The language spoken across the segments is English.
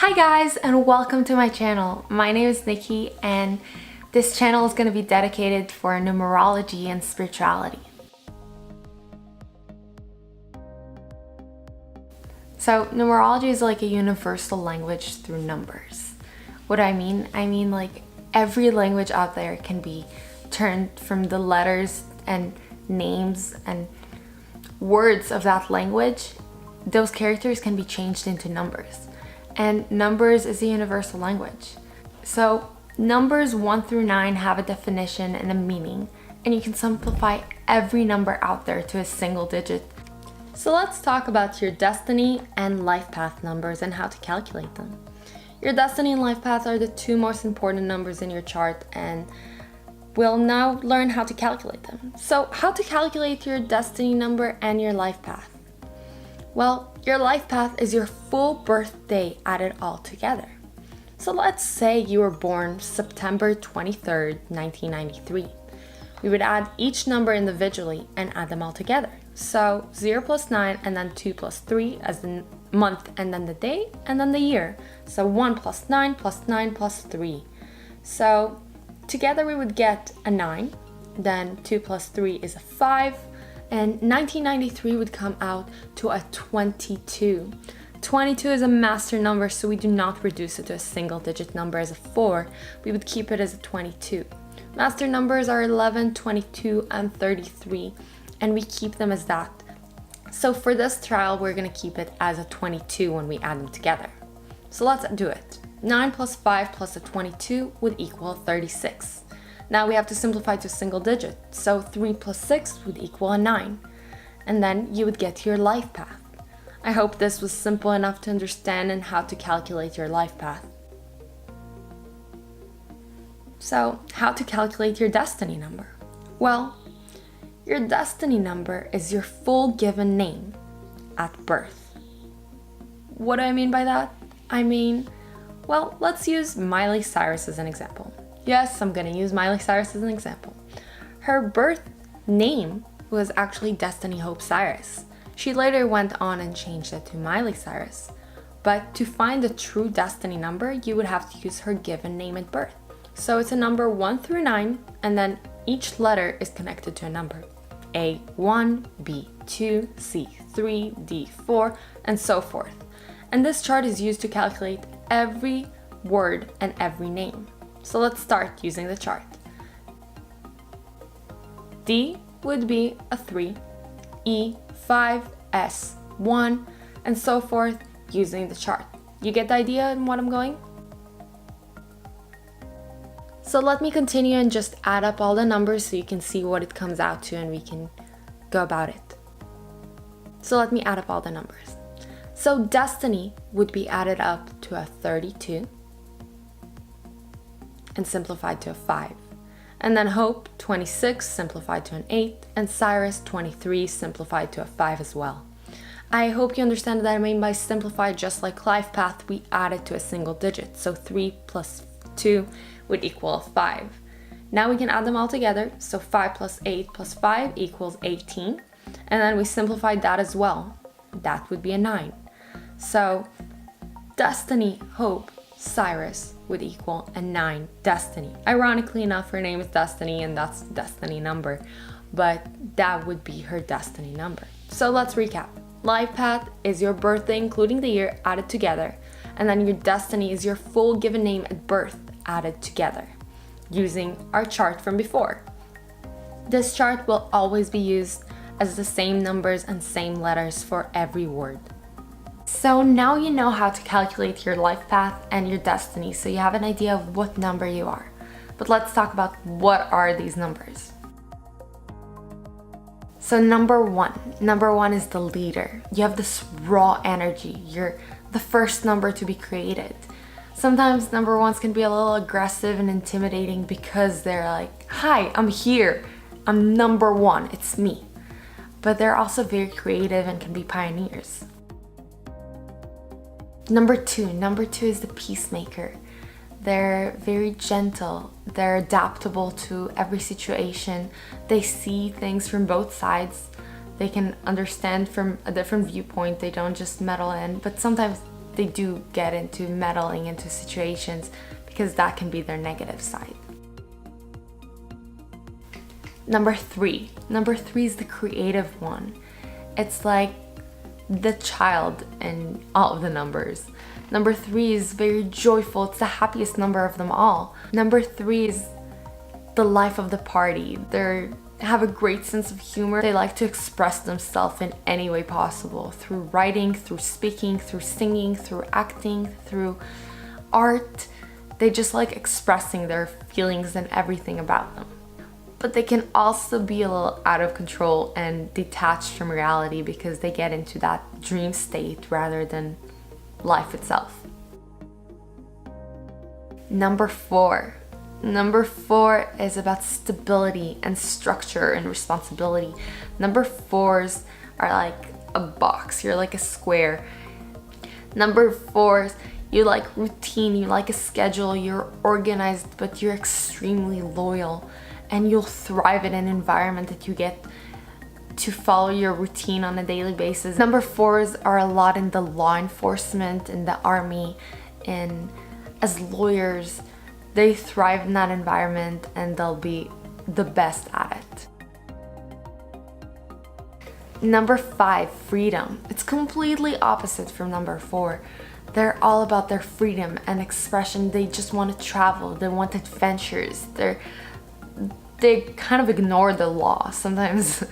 Hi guys, and welcome to my channel. My name is Nikki, and this channel is going to be dedicated for numerology and spirituality. So numerology is like a universal language through numbers. What do I mean? I mean like every language out there can be turned from the letters and names and words of that language. Those characters can be changed into numbers. And numbers is a universal language. So numbers 1 through 9 have a definition and a meaning, and you can simplify every number out there to a single digit. So let's talk about your destiny and life path numbers and how to calculate them. Your destiny and life path are the two most important numbers in your chart, and we'll now learn how to calculate them. So how to calculate your destiny number and your life path? Well, your life path is your full birthday added all together. So let's say you were born September 23rd, 1993. We would add each number individually and add them all together. So 0 plus 9 and then 2 plus 3 as the month and then the day and then the year. So 1 plus 9 plus 9 plus 3. So together we would get a 9, then 2 plus 3 is a 5, and 1993 would come out to a 22. 22 is a master number, so we do not reduce it to a single digit number as a 4. We would keep it as a 22. Master numbers are 11, 22, and 33, and we keep them as that. So for this trial, we're going to keep it as a 22 when we add them together. So let's do it. 9 plus 5 plus a 22 would equal 36. Now we have to simplify to a single digit, so 3 plus 6 would equal a 9. And then you would get your life path. I hope this was simple enough to understand and how to calculate your life path. So, how to calculate your destiny number? Well, your destiny number is your full given name at birth. What do I mean by that? I mean, well, let's use Miley Cyrus as an example. Yes, I'm gonna use Miley Cyrus as an example. Her birth name was actually Destiny Hope Cyrus. She later went on and changed it to Miley Cyrus. But to find the true destiny number, you would have to use her given name at birth. So it's a number 1 through 9, and then each letter is connected to a number. A1, B2, C3, D4, and so forth. And this chart is used to calculate every word and every name. So let's start using the chart. D would be a 3, E 5, S 1, and so forth using the chart. You get the idea on what I'm going? So let me continue and just add up all the numbers so you can see what it comes out to and we can go about it. So let me add up all the numbers. So destiny would be added up to a 32 and simplified to a 5. And then Hope, 26, simplified to an 8, and Cyrus, 23, simplified to a 5 as well. I hope you understand that I mean by simplified, just like life path, we add it to a single digit. So 3 plus 2 would equal 5. Now we can add them all together. So 5 plus 8 plus 5 equals 18. And then we simplified that as well. That would be a 9. So Destiny, Hope, Cyrus would equal a 9, Destiny. Ironically enough, her name is Destiny and that's the destiny number, but that would be her destiny number. So let's recap. Life path is your birthday including the year added together, and then your destiny is your full given name at birth added together using our chart from before. This chart will always be used as the same numbers and same letters for every word. So now you know how to calculate your life path and your destiny, so you have an idea of what number you are. But let's talk about what are these numbers. So number one is the leader. You have this raw energy. You're the first number to be created. Sometimes number ones can be a little aggressive and intimidating because they're like, hi, I'm here. I'm number one, it's me. But they're also very creative and can be pioneers. Number two is the peacemaker. They're very gentle. They're adaptable to every situation. They see things from both sides. They can understand from a different viewpoint. They don't just meddle in, but sometimes they do get into meddling into situations because that can be their negative side. Number 3. Number 3 is the creative one. It's like the child in all of the numbers. Number 3 is very joyful. It's the happiest number of them all. Number 3 is the life of the party. They have a great sense of humor. They like to express themselves in any way possible, through writing, through speaking, through singing, through acting, through art. They just like expressing their feelings and everything about them. But they can also be a little out of control and detached from reality because they get into that dream state rather than life itself. Number 4. Number 4 is about stability and structure and responsibility. Number 4s are like a box. You're like a square. Number 4s, you like routine, you like a schedule, you're organized, but you're extremely loyal. And you'll thrive in an environment that you get to follow your routine on a daily basis. Number 4s are a lot in the law enforcement, in the army, and as lawyers. They thrive in that environment and they'll be the best at it. Number 5, freedom. It's completely opposite from number 4. They're all about their freedom and expression. They just want to travel. They want adventures. They kind of ignore the law. Sometimes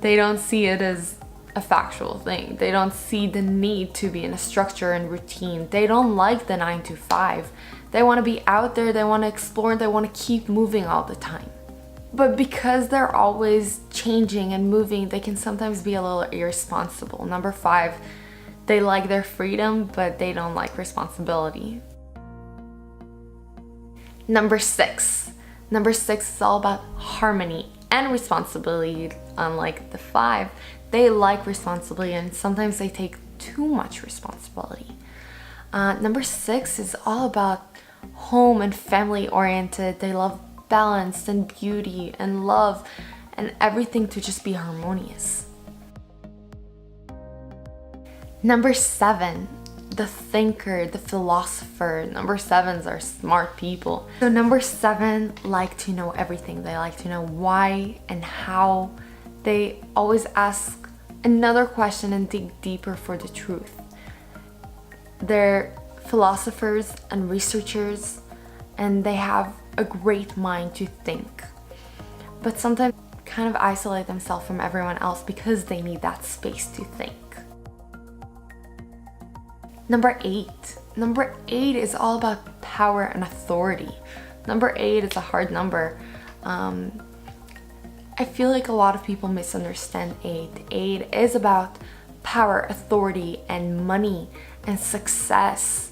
they don't see it as a factual thing. They don't see the need to be in a structure and routine. They don't like the 9 to 5. They want to be out there, they want to explore, they want to keep moving all the time. But because they're always changing and moving, they can sometimes be a little irresponsible. Number 5, they like their freedom, but they don't like responsibility. Number 6. Number 6 is all about harmony and responsibility. Unlike the 5, they like responsibility and sometimes they take too much responsibility. Number 6 is all about home and family oriented. They love balance and beauty and love and everything to just be harmonious. Number 7, the thinker, the philosopher. Number 7s are smart people. So number 7 like to know everything. They like to know why and how. They always ask another question and dig deeper for the truth. They're philosophers and researchers, and they have a great mind to think, but sometimes kind of isolate themselves from everyone else because they need that space to think. Number 8. Number 8 is all about power and authority. Number 8 is a hard number. I feel like a lot of people misunderstand 8. 8 is about power, authority, and money, and success,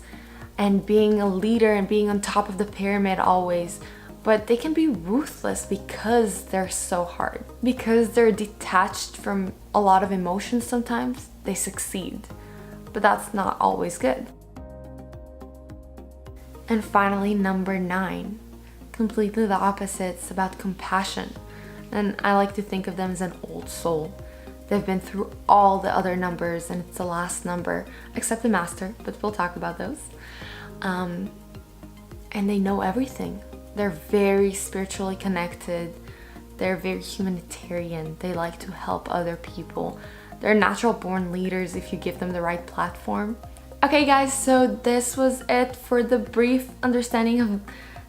and being a leader and being on top of the pyramid always. But they can be ruthless because they're so hard. Because they're detached from a lot of emotions sometimes, they succeed. But that's not always good. And finally, number 9. Completely the opposite. It's about compassion. And I like to think of them as an old soul. They've been through all the other numbers and it's the last number, except the master, but we'll talk about those. And they know everything. They're very spiritually connected. They're very humanitarian. They like to help other people. They're natural born leaders if you give them the right platform. Okay guys, so this was it for the brief understanding of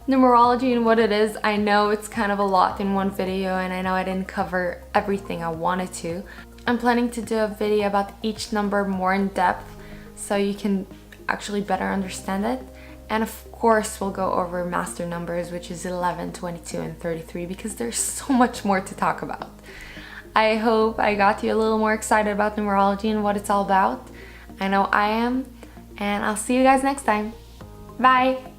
numerology and what it is. I know it's kind of a lot in one video and I know I didn't cover everything I wanted to. I'm planning to do a video about each number more in depth so you can actually better understand it. And of course we'll go over master numbers, which is 11, 22, and 33 because there's so much more to talk about. I hope I got you a little more excited about numerology and what it's all about. I know I am, and I'll see you guys next time. Bye!